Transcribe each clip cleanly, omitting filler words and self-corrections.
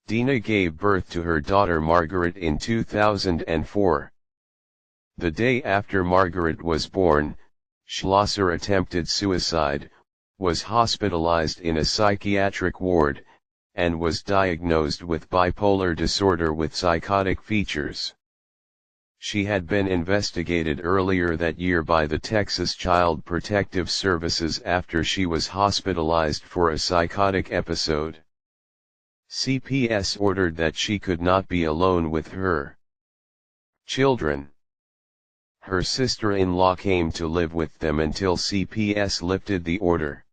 Dina gave birth to her daughter Margaret in 2004. The day after Margaret was born, Schlosser attempted suicide, was hospitalized in a psychiatric ward, and was diagnosed with bipolar disorder with psychotic features. She had been investigated earlier that year by the Texas Child Protective Services after she was hospitalized for a psychotic episode. CPS ordered that she could not be alone with her children. Her sister-in-law came to live with them until CPS lifted the order.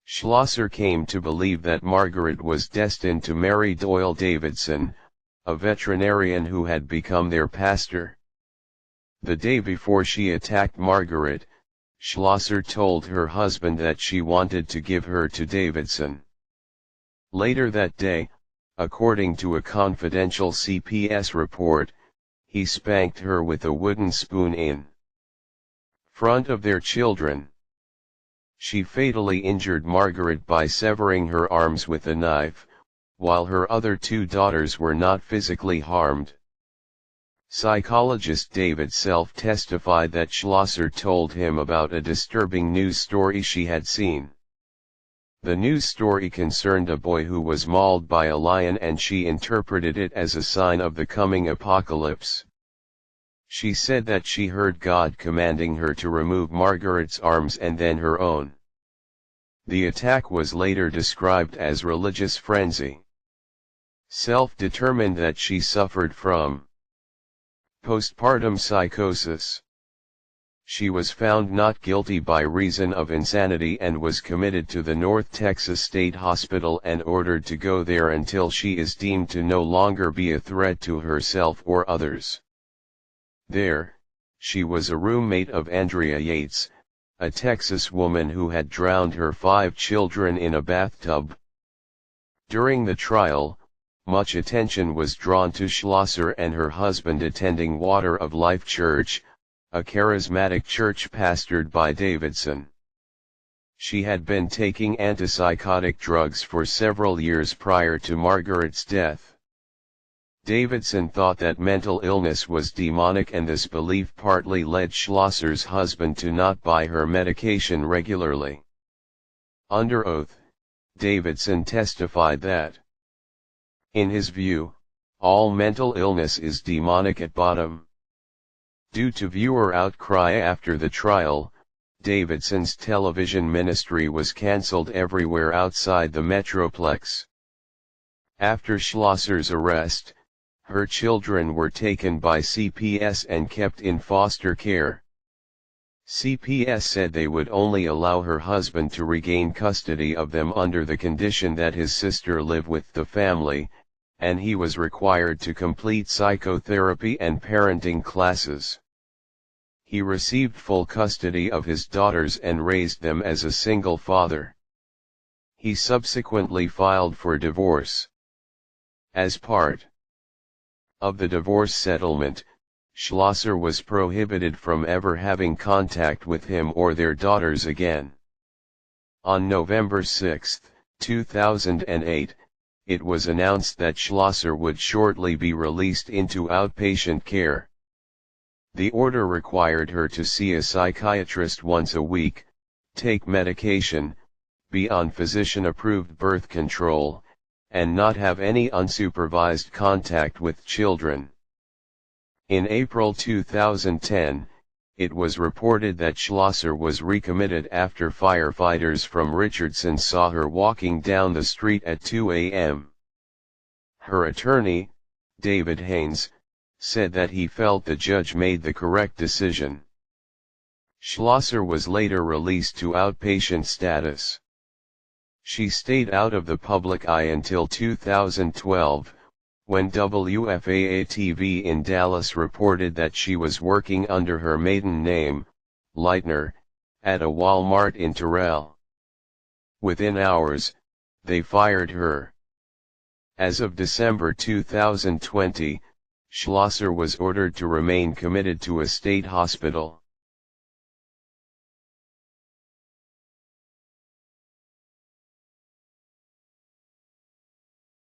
Schlosser came to believe that Margaret was destined to marry Doyle Davidson, a veterinarian who had become their pastor. The day before she attacked Margaret, Schlosser told her husband that she wanted to give her to Davidson. Later that day, according to a confidential CPS report, he spanked her with a wooden spoon in front of their children. She fatally injured Margaret by severing her arms with a knife, while her other two daughters were not physically harmed. Psychologist David Self testified that Schlosser told him about a disturbing news story she had seen. The news story concerned a boy who was mauled by a lion, and she interpreted it as a sign of the coming apocalypse. She said that she heard God commanding her to remove Margaret's arms and then her own. The attack was later described as religious frenzy. Self determined that she suffered from postpartum psychosis. She was found not guilty by reason of insanity and was committed to the North Texas State Hospital and ordered to go there until she is deemed to no longer be a threat to herself or others. There, she was a roommate of Andrea Yates, a Texas woman who had drowned her 5 children in a bathtub. During the trial, much attention was drawn to Schlosser and her husband attending Water of Life Church, a charismatic church pastored by Davidson. She had been taking antipsychotic drugs for several years prior to Margaret's death. Davidson thought that mental illness was demonic, and this belief partly led Schlosser's husband to not buy her medication regularly. Under oath, Davidson testified that, in his view, all mental illness is demonic at bottom. Due to viewer outcry after the trial, Davidson's television ministry was cancelled everywhere outside the Metroplex. After Schlosser's arrest, her children were taken by CPS and kept in foster care. CPS said they would only allow her husband to regain custody of them under the condition that his sister live with the family, and he was required to complete psychotherapy and parenting classes. He received full custody of his daughters and raised them as a single father. He subsequently filed for divorce. As part of the divorce settlement, Schlosser was prohibited from ever having contact with him or their daughters again. On November 6, 2008, it was announced that Schlosser would shortly be released into outpatient care. The order required her to see a psychiatrist once a week, take medication, be on physician-approved birth control, and not have any unsupervised contact with children. In April 2010, it was reported that Schlosser was recommitted after firefighters from Richardson saw her walking down the street at 2 a.m. Her attorney, David Haynes, said that he felt the judge made the correct decision. Schlosser was later released to outpatient status. She stayed out of the public eye until 2012, when WFAA-TV in Dallas reported that she was working under her maiden name, Leitner, at a Walmart in Terrell. Within hours, they fired her. As of December 2020, Schlosser was ordered to remain committed to a state hospital.